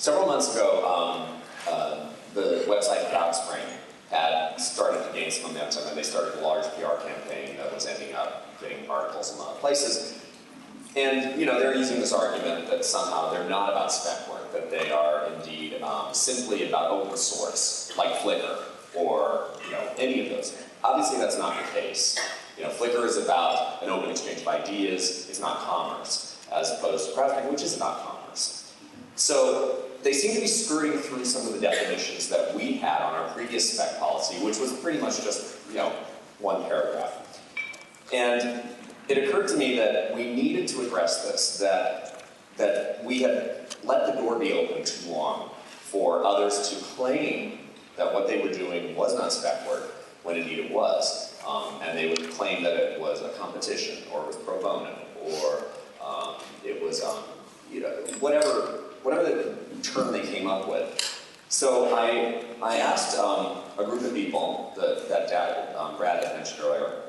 Several months ago, the website CrowdSpring had started to gain some momentum, and they started a large PR campaign that was ending up getting articles in a lot of places. And they're using this argument that somehow they're not about spec work, that they are indeed simply about open source, like Flickr or any of those. Obviously, that's not the case. Flickr is about an open exchange of ideas. It's not commerce, as opposed to CrowdSpring, which is about commerce. So they seem to be skirting through some of the definitions that we had on our previous spec policy, which was pretty much just one paragraph. And it occurred to me that we needed to address this, that we had let the door be open too long for others to claim that what they were doing was not spec work, when indeed it was. And they would claim that it was a competition, or it was pro bono, or it was, whatever the term they came up with. So I asked a group of people that Brad had mentioned earlier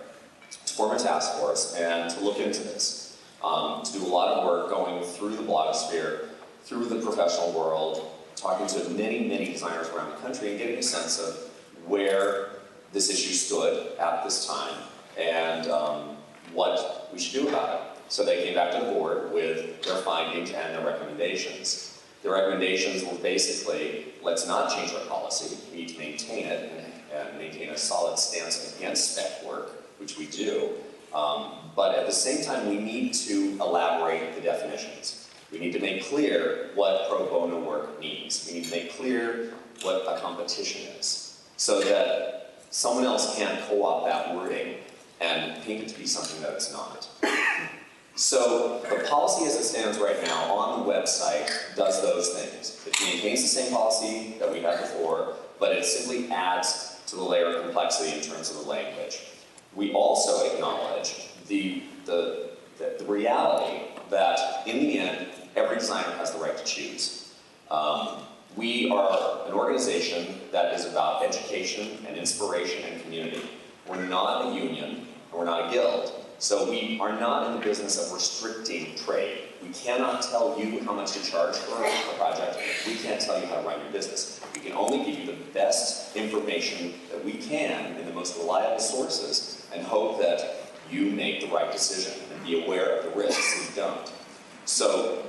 to form a task force and to look into this, to do a lot of work going through the blogosphere, through the professional world, talking to many, many designers around the country and getting a sense of where this issue stood at this time and what we should do about it. So they came back to the board with their findings and their recommendations. The recommendations were basically, let's not change our policy. We need to maintain it and maintain a solid stance against spec work, which we do. But at the same time, we need to elaborate the definitions. We need to make clear what pro bono work means. We need to make clear what a competition is, so that someone else can't co-opt that wording and paint it to be something that it's not. So the policy as it stands right now on the website does those things. It maintains the same policy that we had before, but it simply adds to the layer of complexity in terms of the language. We also acknowledge the reality that in the end, every designer has the right to choose. We are an organization that is about education and inspiration and community. We're not a union, and we're not a guild. So we are not in the business of restricting trade. We cannot tell you how much to charge for a project. We can't tell you how to run your business. We can only give you the best information that we can in the most reliable sources and hope that you make the right decision and be aware of the risks if you don't. So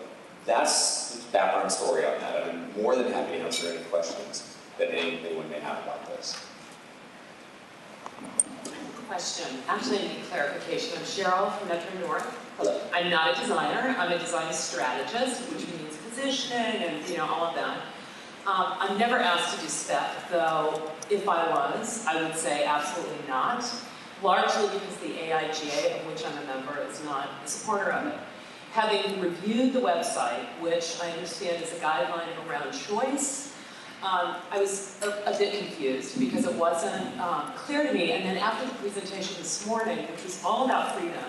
that's the background story on that. I'm more than happy to answer any questions that anyone may have about this. Question. Actually, I need clarification. I'm Cheryl from Metro North. Hello. I'm not a designer. I'm a design strategist, which means positioning and all of that. I'm never asked to do spec, though if I was, I would say absolutely not. Largely because the AIGA, of which I'm a member, is not a supporter of it. Having reviewed the website, which I understand is a guideline around choice, I was a bit confused because it wasn't clear to me. And then after the presentation this morning, which was all about freedom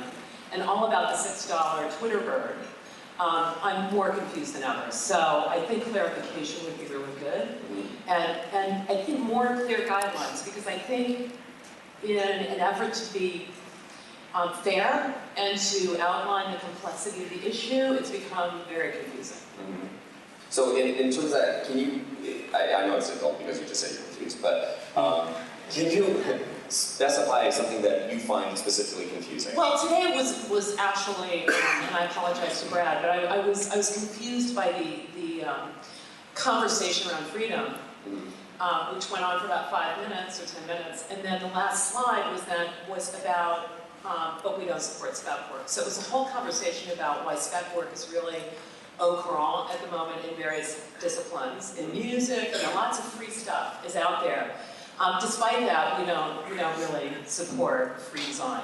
and all about the $6 Twitter bird, I'm more confused than ever. So I think clarification would be really good. And I think more clear guidelines, because I think in an effort to be fair and to outline the complexity of the issue, it's become very confusing. So in terms of that, can you, I know it's difficult because you just said you're confused, but can you specify something that you find specifically confusing? Well, today was actually, and I apologize to Brad, but I was confused by the conversation around freedom, which went on for about 5 minutes or 10 minutes, and then the last slide was about, but we don't support spec work. So it was a whole conversation about why spec work is really au courant at the moment in various disciplines. In music, lots of free stuff is out there. Despite that, we don't really support free design.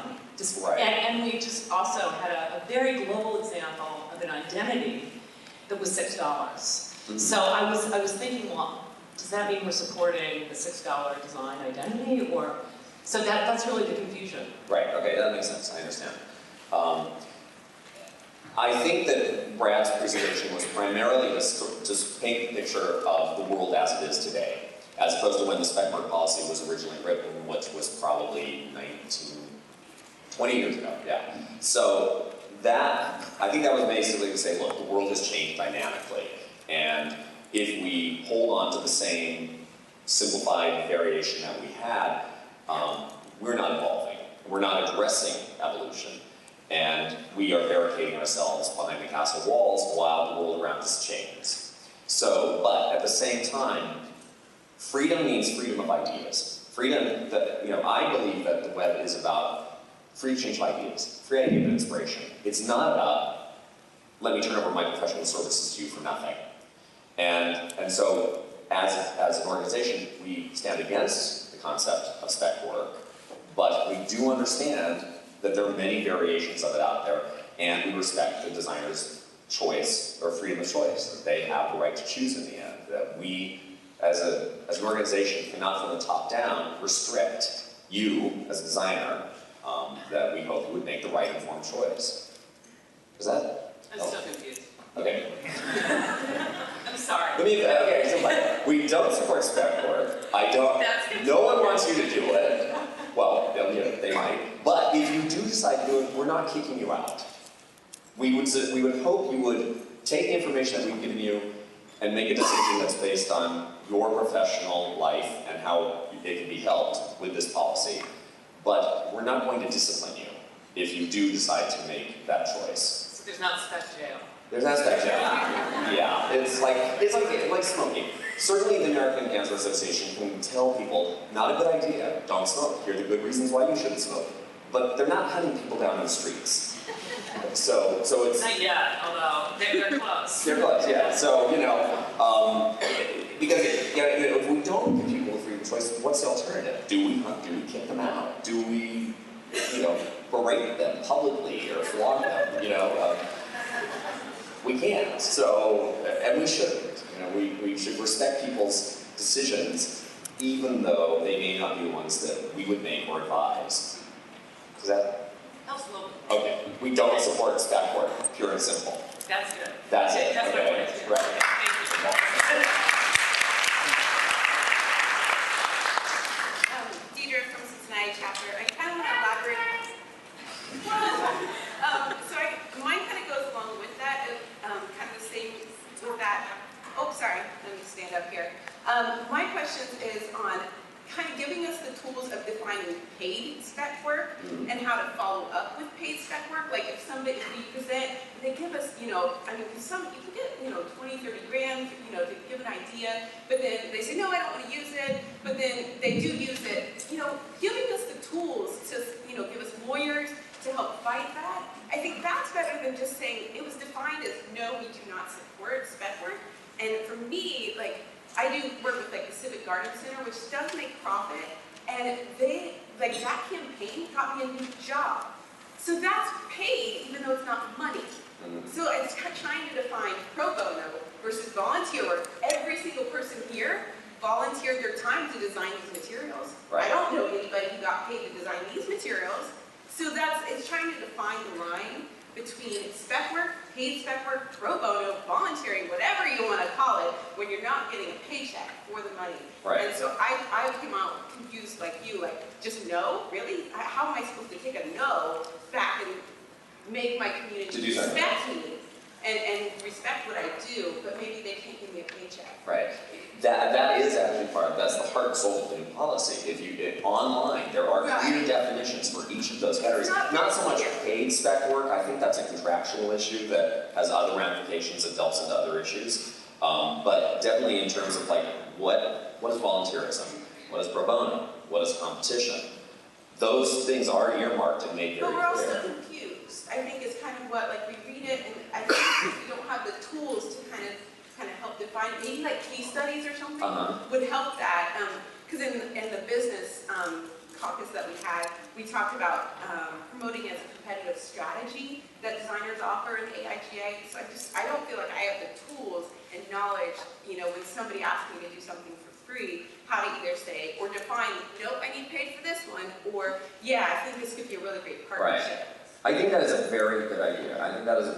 Right. And we just also had a very global example of an identity that was $6. So I was thinking, well, does that mean we're supporting the $6 design identity, or so that's really the confusion. Right. Okay, that makes sense. I understand. I think that Brad's presentation was primarily to paint the picture of the world as it is today, as opposed to when the spec work policy was originally written, which was probably 20 years ago, yeah. So I think that was basically to say, look, the world has changed dynamically, and if we hold on to the same simplified variation that we had, we're not evolving. We're not addressing evolution. And we are barricading ourselves behind the castle walls while the world around us changes. So, but at the same time, freedom means freedom of ideas. Freedom, I believe that the web is about free exchange of ideas, free idea of inspiration. It's not about, let me turn over my professional services to you for nothing. And so, as an organization, we stand against the concept of spec work, but we do understand that there are many variations of it out there, and we respect the designer's choice, or freedom of choice, that they have the right to choose in the end, that we, as an organization, cannot from the top down restrict you, as a designer, that we hope you would make the right informed choice. Is that? I'm still confused. Okay. I'm sorry. So we don't support spec work. No one wants you to do it. Well, they might. But if you do decide to do it, we're not kicking you out. We would hope you would take the information that we've given you and make a decision that's based on your professional life and how it can be helped with this policy. But we're not going to discipline you if you do decide to make that choice. So there's not spec jail. There's not spec jail. Yeah, it's like smoking. Certainly the American Cancer Association can tell people, not a good idea, don't smoke. Here are the good reasons why you shouldn't smoke. But they're not hunting people down in the streets. So it's... Not yet, although they're close. They're close, yeah. So, because if we don't give people the freedom of choice, what's the alternative? Do we hunt? Do we kick them out? Do we, berate them publicly or flog them? We can't. So, and we shouldn't. We should respect people's decisions, even though they may not be the ones that we would make or advise. Is that? That was a little bit. Okay. We don't support spec work, pure and simple. That's good. That's it. That's okay. my point. Yeah. Right. Thank you. Deidre from Cincinnati chapter. I kind of want to elaborate. Mine kind of goes along with that, kind of the same with that. Oh, sorry, let me stand up here. My question is on kind of giving us the tools of defining paid spec work and how to follow up with paid spec work. Like if we present, they give us, you can get, 20, 30 grand, to give an idea, but then they say, no, I don't want to use it, but then they do use it. Giving us the tools to, give us lawyers to help fight that, I think that's better than just saying it was defined as, no, we do not support spec work. And for me, I do work with the Civic Garden Center, which does make profit, and they, that campaign got me a new job. So that's paid, even though it's not money. So it's trying to define pro bono versus volunteer work. Every single person here volunteered their time to design these materials. Right. I don't know anybody who got paid to design these materials. So it's trying to define the line between spec work, paid spec work, pro bono, volunteering, whatever you want to call it, when you're not getting a paycheck for the money. Right. And so I came out confused like you, just no? Really? How am I supposed to take a no back and make my community respect me and respect what I do, but maybe they can't give me a paycheck? Right. That is actually that's the heart and soul of the new policy. If online, there are clear definitions for each of those categories. Not so much paid spec work. I think that's a contractual issue that has other ramifications that delves into other issues. But definitely in terms of what is volunteerism? What is pro bono? What is competition? Those things are earmarked and made very clear. But we're also confused. I think it's kind of what, we read it, and I think if we don't have the tools to kind of help define, maybe case studies or something would help that. Because in the business caucus that we had, we talked about promoting as a competitive strategy that designers offer in AIGA. So I don't feel like I have the tools and knowledge, when somebody asks me to do something for free, how to either say or define, nope, I need paid for this one, or yeah, I think this could be a really great partnership. Right. I think that is a very good idea. I think that is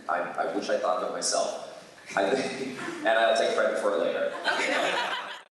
I wish I thought of it myself. And I'll take credit for it later. Okay.